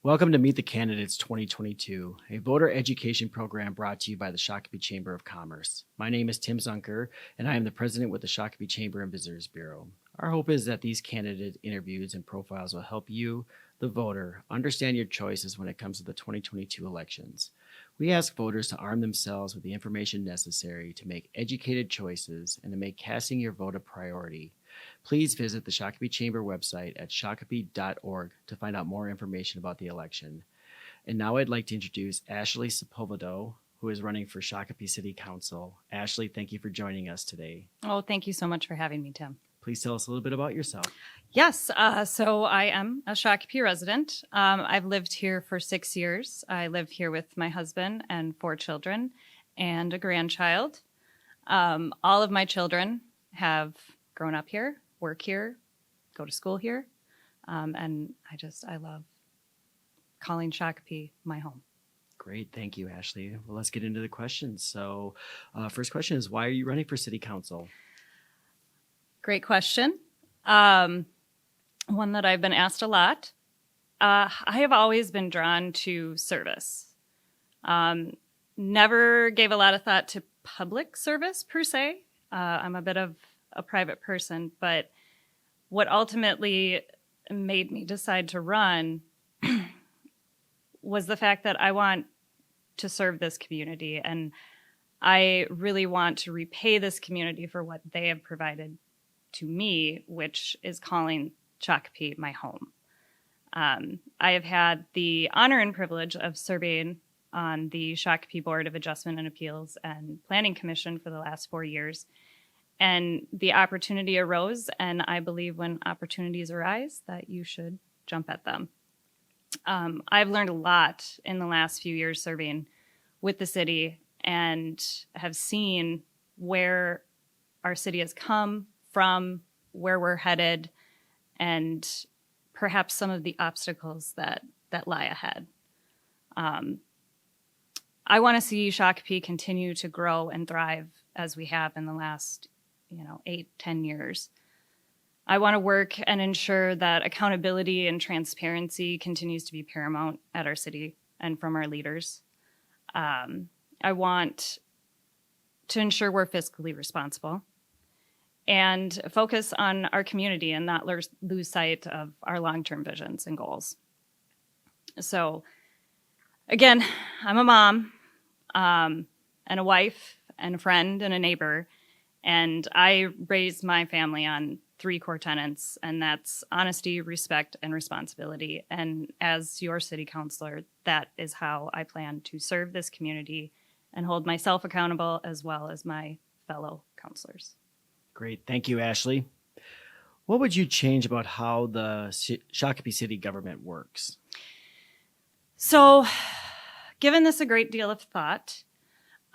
Welcome to Meet the Candidates 2022, a voter education program brought to you by the Shakopee Chamber of Commerce. My name is Tim Zunker, and I am the president with the Shakopee Chamber and Visitors Bureau. Our hope is that these candidate interviews and profiles will help you, the voter, understand your choices when it comes to the 2022 elections. We ask voters to arm themselves with the information necessary to make educated choices and to make casting your vote a priority. Please visit the Shakopee Chamber website at shakopee.org to find out more information about the election. And now I'd like to introduce Ashlee Sepulvado, who is running for Shakopee City Council. Ashlee, thank you for joining us today. Oh, thank you so much for having me, Tim. Please tell us a little bit about yourself. Yes, so I am a Shakopee resident. I've lived here for 6 years. I live here with my husband and 4 children and a grandchild. All of my children have grown up here, work here, go to school here, and I love calling Shakopee my home. Great, thank you, Ashlee. Well, let's get into the questions. So, first question is, why are you running for City Council? Great question. One that I've been asked a lot. I have always been drawn to service. Never gave a lot of thought to public service per se. I'm a bit of a private person, but what ultimately made me decide to run was the fact that I want to serve this community, and I really want to repay this community for what they have provided to me, which is calling Shakopee my home. I have had the honor and privilege of serving on the Shakopee Board of Adjustment and Appeals and Planning Commission for the last 4 years. And the opportunity arose, and I believe when opportunities arise that you should jump at them. I've learned a lot in the last few years serving with the city and have seen where our city has come from, where we're headed, and perhaps some of the obstacles that lie ahead. I want to see Shakopee continue to grow and thrive as we have in the last 8-10 years. I want to work and ensure that accountability and transparency continues to be paramount at our city and from our leaders. I want to ensure we're fiscally responsible and focus on our community and not lose sight of our long-term visions and goals. So, again, I'm a mom and a wife and a friend and a neighbor, and I raised my family on 3 core tenets, and that's honesty, respect, and responsibility. And as your city councilor, that is how I plan to serve this community and hold myself accountable as well as my fellow councilors. Great, thank you, Ashlee. What would you change about how the Shakopee City government works? So, given this a great deal of thought,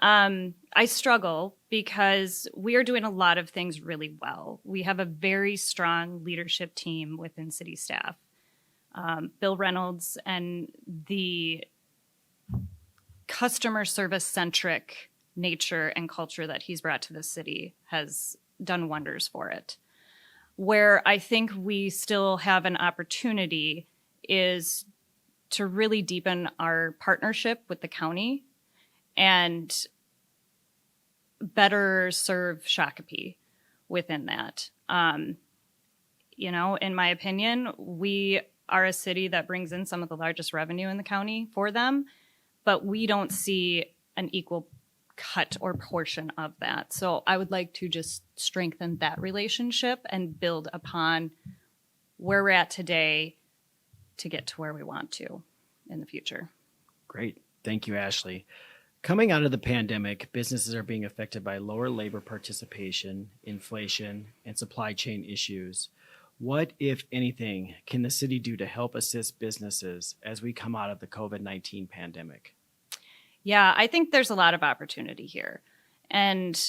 I struggle because we are doing a lot of things really well. We have a very strong leadership team within city staff. Bill Reynolds and the customer service centric nature and culture that he's brought to the city has done wonders for it. Where I think we still have an opportunity is to really deepen our partnership with the county and better serve Shakopee within that. In my opinion, we are a city that brings in some of the largest revenue in the county for them, but we don't see an equal cut or portion of that. So I would like to just strengthen that relationship and build upon where we're at today to get to where we want to in the future. Great. Thank you, Ashlee. Coming out of the pandemic, businesses are being affected by lower labor participation, inflation, and supply chain issues. What, if anything, can the city do to help assist businesses as we come out of the COVID-19 pandemic? Yeah, I think there's a lot of opportunity here. And,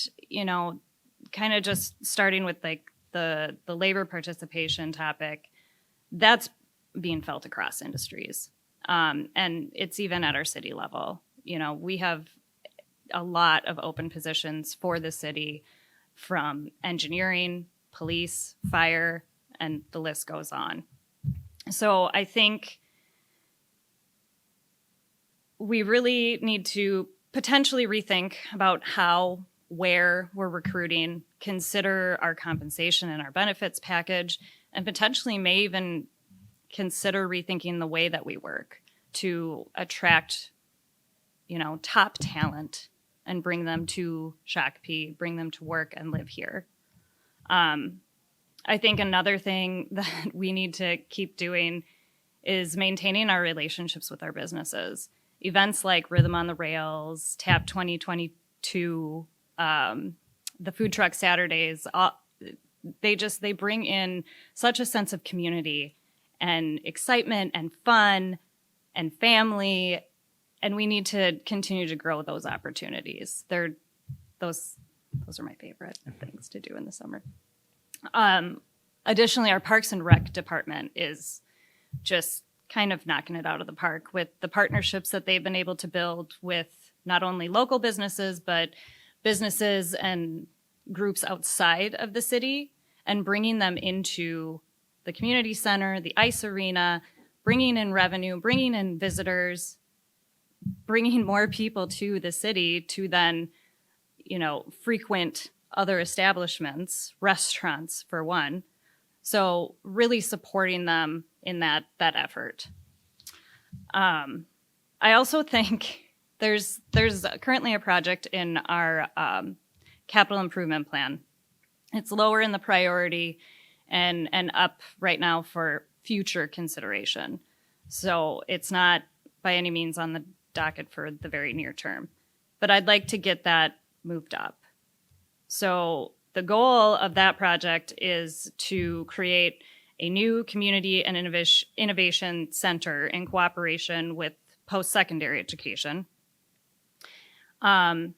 kind of just starting with like the labor participation topic, that's being felt across industries. And it's even at our city level. We have a lot of open positions for the city from engineering, police, fire, and the list goes on. So I think we really need to potentially rethink about how, where we're recruiting, consider our compensation and our benefits package, and potentially may even consider rethinking the way that we work to attract, top talent and bring them to Shakopee, bring them to work and live here. I think another thing that we need to keep doing is maintaining our relationships with our businesses. Events like Rhythm on the Rails, TAP 2022, the Food Truck Saturdays, they bring in such a sense of community and excitement and fun and family, and we need to continue to grow those opportunities. Those are my favorite things to do in the summer. Additionally, our Parks and Rec department is just kind of knocking it out of the park with the partnerships that they've been able to build with not only local businesses, but businesses and groups outside of the city, and bringing them into the community center, the ice arena, bringing in revenue, bringing in visitors, bringing more people to the city to then, frequent other establishments, restaurants for one. So really supporting them in that effort. I also think there's currently a project in our capital improvement plan. It's lower in the priority and up right now for future consideration. So it's not by any means on the docket for the very near term, but I'd like to get that moved up. So the goal of that project is to create a new community and innovation center in cooperation with post-secondary education, in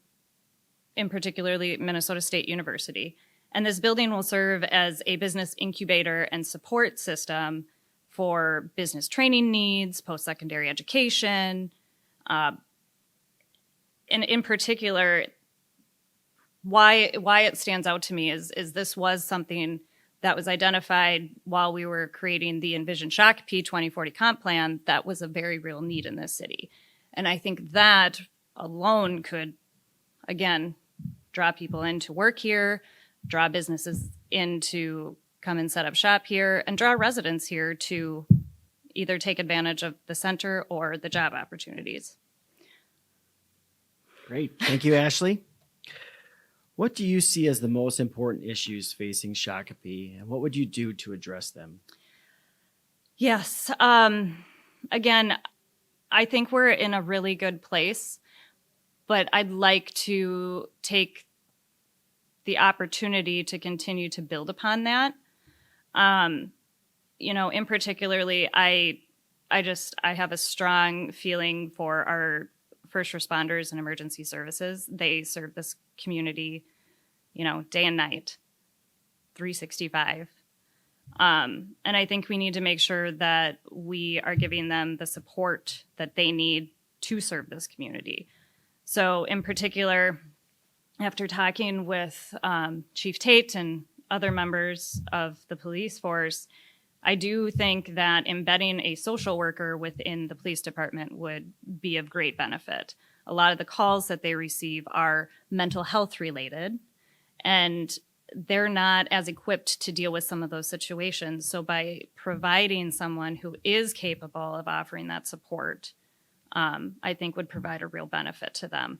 particularly Minnesota State University. And this building will serve as a business incubator and support system for business training needs, post-secondary education. And in particular, why it stands out to me is this was something that was identified while we were creating the Envision Shakopee 2040 comp plan that was a very real need in this city. And I think that alone could, again, draw people in to work here, draw businesses in to come and set up shop here, and draw residents here to either take advantage of the center or the job opportunities. Great. Thank you, Ashlee. What do you see as the most important issues facing Shakopee, and what would you do to address them? Yes. Again, I think we're in a really good place, but I'd like to take the opportunity to continue to build upon that. In particularly, I have a strong feeling for our first responders and emergency services. They serve this community, day and night, 365. And I think we need to make sure that we are giving them the support that they need to serve this community. So in particular, after talking with Chief Tate and other members of the police force, I do think that embedding a social worker within the police department would be of great benefit. A lot of the calls that they receive are mental health related, and they're not as equipped to deal with some of those situations. So by providing someone who is capable of offering that support, I think would provide a real benefit to them.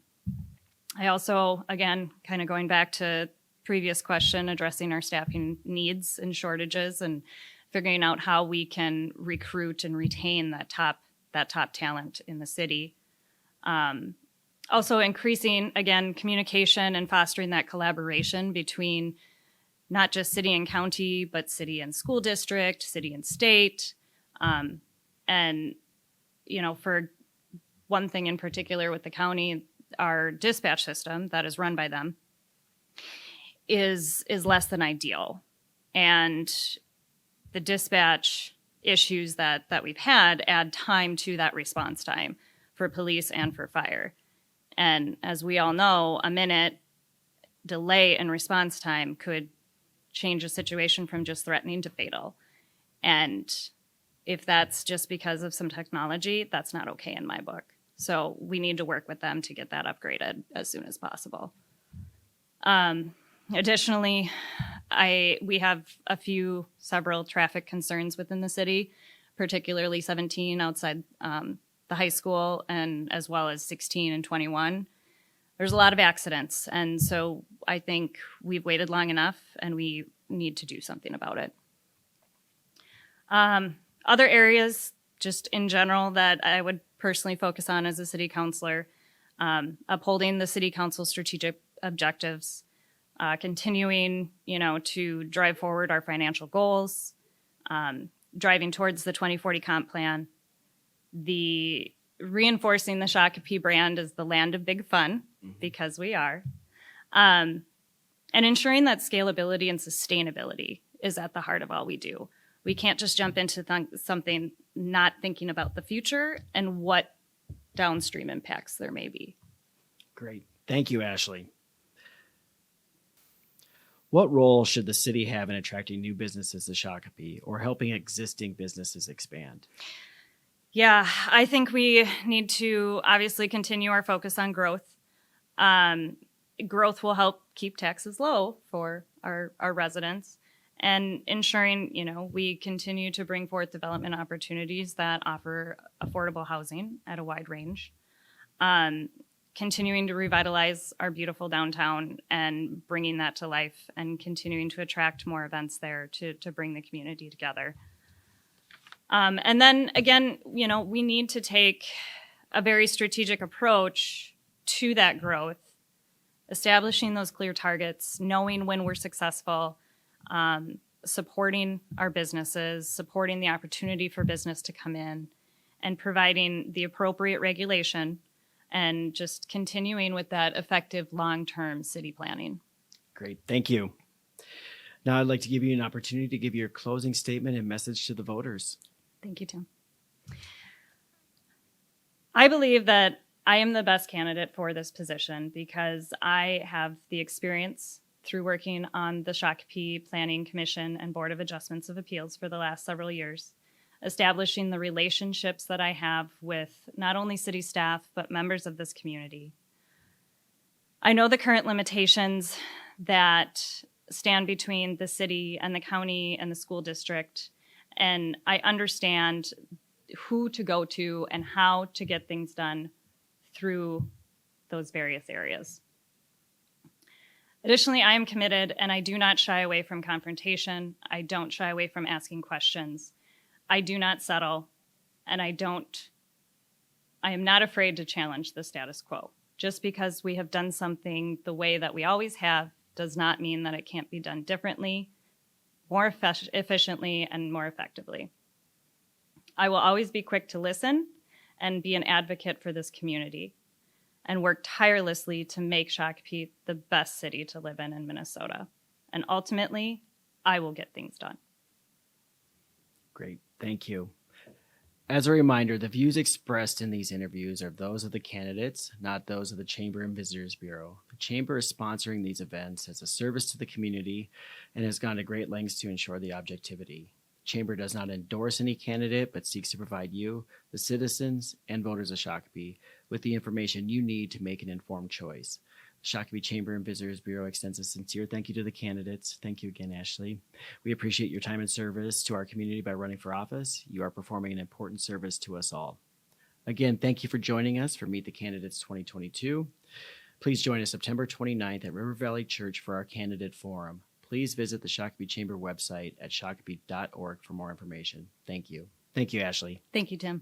I also, again, kind of going back to previous question, addressing our staffing needs and shortages and figuring out how we can recruit and retain that top talent in the city. Also increasing, again, communication and fostering that collaboration between not just city and county, but city and school district, city and state. And, for one thing in particular with the county, our dispatch system that is run by them is less than ideal. And the dispatch issues that we've had add time to that response time for police and for fire. And as we all know, a minute delay in response time could change a situation from just threatening to fatal. And if that's just because of some technology, that's not okay in my book. So we need to work with them to get that upgraded as soon as possible. Additionally, we have several traffic concerns within the city, particularly 17 outside the high school, and as well as 16 and 21. There's a lot of accidents, and so I think we've waited long enough, and we need to do something about it. Other areas, just in general, that I would personally focus on as a city councilor, upholding the city council strategic objectives, continuing, to drive forward our financial goals, driving towards the 2040 comp plan, reinforcing the Shakopee brand as the land of big fun, because we are, and ensuring that scalability and sustainability is at the heart of all we do. We can't just jump into something not thinking about the future and what downstream impacts there may be. Great. Thank you, Ashlee. What role should the city have in attracting new businesses to Shakopee or helping existing businesses expand? Yeah, I think we need to obviously continue our focus on growth. Growth will help keep taxes low for our residents, and ensuring, we continue to bring forth development opportunities that offer affordable housing at a wide range. Continuing to revitalize our beautiful downtown and bringing that to life, and continuing to attract more events there to bring the community together. And then again, we need to take a very strategic approach to that growth, establishing those clear targets, knowing when we're successful, supporting our businesses, supporting the opportunity for business to come in, and providing the appropriate regulation, and just continuing with that effective long-term city planning. Great. Thank you. Now I'd like to give you an opportunity to give your closing statement and message to the voters. Thank you, Tim. I believe that I am the best candidate for this position because I have the experience through working on the Shakopee Planning Commission and Board of Adjustments of Appeals for the last several years, establishing the relationships that I have with not only city staff, but members of this community. I know the current limitations that stand between the city and the county and the school district, and I understand who to go to and how to get things done through those various areas. Additionally, I am committed, and I do not shy away from confrontation. I don't shy away from asking questions. I do not settle, and I am not afraid to challenge the status quo. Just because we have done something the way that we always have does not mean that it can't be done differently, more efficiently, and more effectively. I will always be quick to listen and be an advocate for this community, and work tirelessly to make Shakopee the best city to live in Minnesota. And ultimately, I will get things done. Great. Thank you. As a reminder, the views expressed in these interviews are those of the candidates, not those of the Chamber and Visitors Bureau. The Chamber is sponsoring these events as a service to the community and has gone to great lengths to ensure the objectivity. The Chamber does not endorse any candidate, but seeks to provide you, the citizens and voters of Shakopee, with the information you need to make an informed choice. The Shakopee Chamber and Visitors Bureau extends a sincere thank you to the candidates. Thank you again, Ashlee. We appreciate your time and service to our community by running for office. You are performing an important service to us all. Again, thank you for joining us for Meet the Candidates 2022. Please join us September 29th at River Valley Church for our candidate forum. Please visit the Shakopee Chamber website at shakopee.org for more information. Thank you. Thank you, Ashlee. Thank you, Tim.